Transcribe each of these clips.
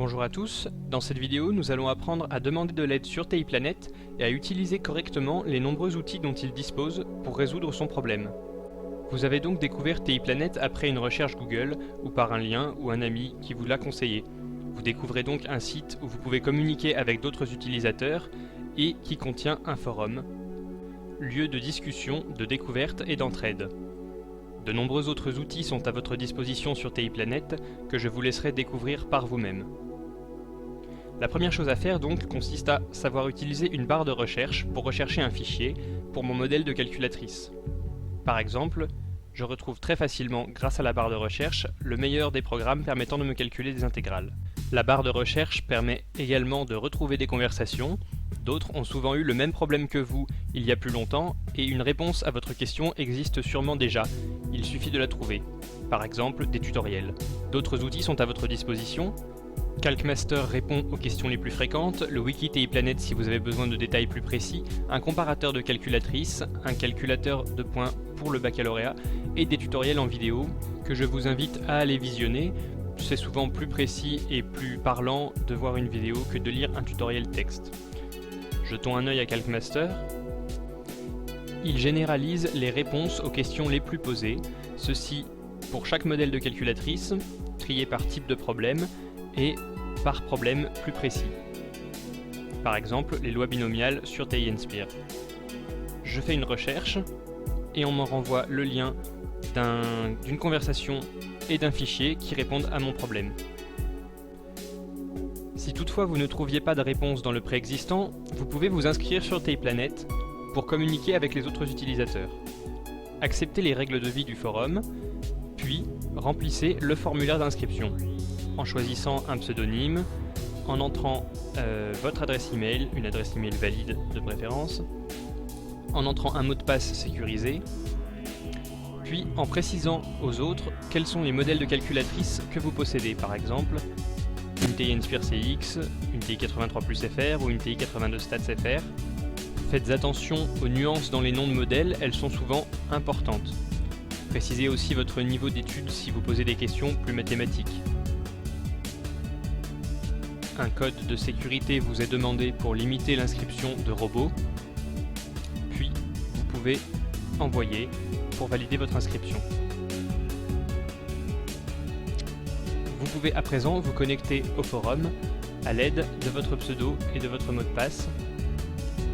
Bonjour à tous, dans cette vidéo nous allons apprendre à demander de l'aide sur TIPlanet et à utiliser correctement les nombreux outils dont il dispose pour résoudre son problème. Vous avez donc découvert TIPlanet après une recherche Google ou par un lien ou un ami qui vous l'a conseillé. Vous découvrez donc un site où vous pouvez communiquer avec d'autres utilisateurs et qui contient un forum, lieu de discussion, de découverte et d'entraide. De nombreux autres outils sont à votre disposition sur TIPlanet que je vous laisserai découvrir par vous-même. La première chose à faire donc consiste à savoir utiliser une barre de recherche pour rechercher un fichier pour mon modèle de calculatrice. Par exemple, je retrouve très facilement, grâce à la barre de recherche, le meilleur des programmes permettant de me calculer des intégrales. La barre de recherche permet également de retrouver des conversations. D'autres ont souvent eu le même problème que vous il y a plus longtemps et une réponse à votre question existe sûrement déjà, il suffit de la trouver. Par exemple, des tutoriels. D'autres outils sont à votre disposition. Calcmaster répond aux questions les plus fréquentes, le wiki TIPlanet si vous avez besoin de détails plus précis, un comparateur de calculatrices, un calculateur de points pour le baccalauréat et des tutoriels en vidéo que je vous invite à aller visionner. C'est souvent plus précis et plus parlant de voir une vidéo que de lire un tutoriel texte. Jetons un œil à Calcmaster. Il généralise les réponses aux questions les plus posées, ceci pour chaque modèle de calculatrice, trié par type de problème et par problème plus précis. Par exemple, les lois binomiales sur TI-Nspire. Je fais une recherche et on me renvoie le lien d'une conversation et d'un fichier qui répondent à mon problème. Si toutefois vous ne trouviez pas de réponse dans le préexistant, vous pouvez vous inscrire sur TIPlanet pour communiquer avec les autres utilisateurs. Acceptez les règles de vie du forum, puis remplissez le formulaire d'inscription en choisissant un pseudonyme, en entrant votre adresse email, une adresse email valide de préférence, en entrant un mot de passe sécurisé, puis en précisant aux autres quels sont les modèles de calculatrices que vous possédez, par exemple une TI-Nspire CX, une TI-83+FR ou une TI-82StatsFR. Faites attention aux nuances dans les noms de modèles, elles sont souvent importantes. Précisez aussi votre niveau d'études si vous posez des questions plus mathématiques. Un code de sécurité vous est demandé pour limiter l'inscription de robots, puis vous pouvez envoyer pour valider votre inscription. Vous pouvez à présent vous connecter au forum à l'aide de votre pseudo et de votre mot de passe.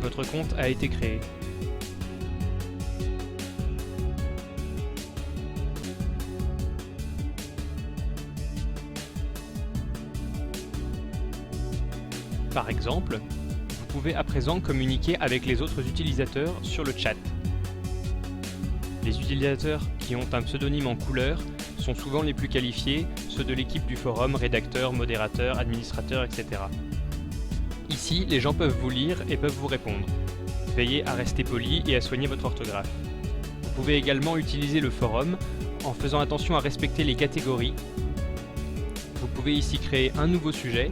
Votre compte a été créé. Par exemple, vous pouvez à présent communiquer avec les autres utilisateurs sur le chat. Les utilisateurs qui ont un pseudonyme en couleur sont souvent les plus qualifiés, ceux de l'équipe du forum, rédacteur, modérateur, administrateur, etc. Ici, les gens peuvent vous lire et peuvent vous répondre. Veillez à rester poli et à soigner votre orthographe. Vous pouvez également utiliser le forum en faisant attention à respecter les catégories. Vous pouvez ici créer un nouveau sujet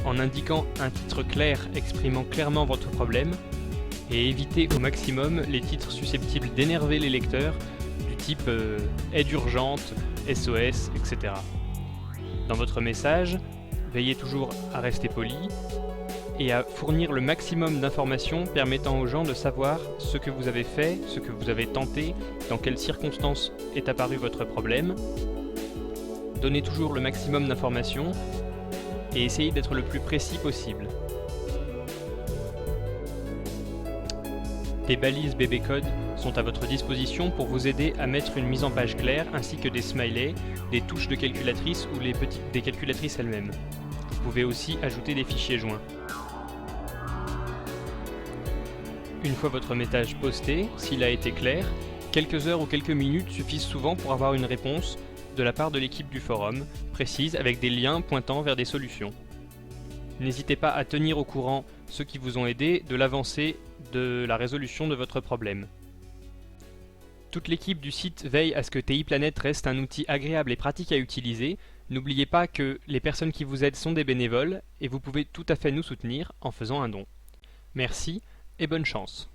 en indiquant un titre clair exprimant clairement votre problème et éviter au maximum les titres susceptibles d'énerver les lecteurs du type aide urgente, SOS, etc. Dans votre message, veillez toujours à rester poli et à fournir le maximum d'informations permettant aux gens de savoir ce que vous avez fait, ce que vous avez tenté, dans quelles circonstances est apparu votre problème. Donnez toujours le maximum d'informations et essayez d'être le plus précis possible. Des balises BBcode sont à votre disposition pour vous aider à mettre une mise en page claire ainsi que des smileys, des touches de calculatrice ou des calculatrices elles-mêmes. Vous pouvez aussi ajouter des fichiers joints. Une fois votre message posté, s'il a été clair, quelques heures ou quelques minutes suffisent souvent pour avoir une réponse de la part de l'équipe du forum, précise avec des liens pointant vers des solutions. N'hésitez pas à tenir au courant ceux qui vous ont aidé de l'avancée de la résolution de votre problème. Toute l'équipe du site veille à ce que TIPlanet reste un outil agréable et pratique à utiliser. N'oubliez pas que les personnes qui vous aident sont des bénévoles et vous pouvez tout à fait nous soutenir en faisant un don. Merci et bonne chance.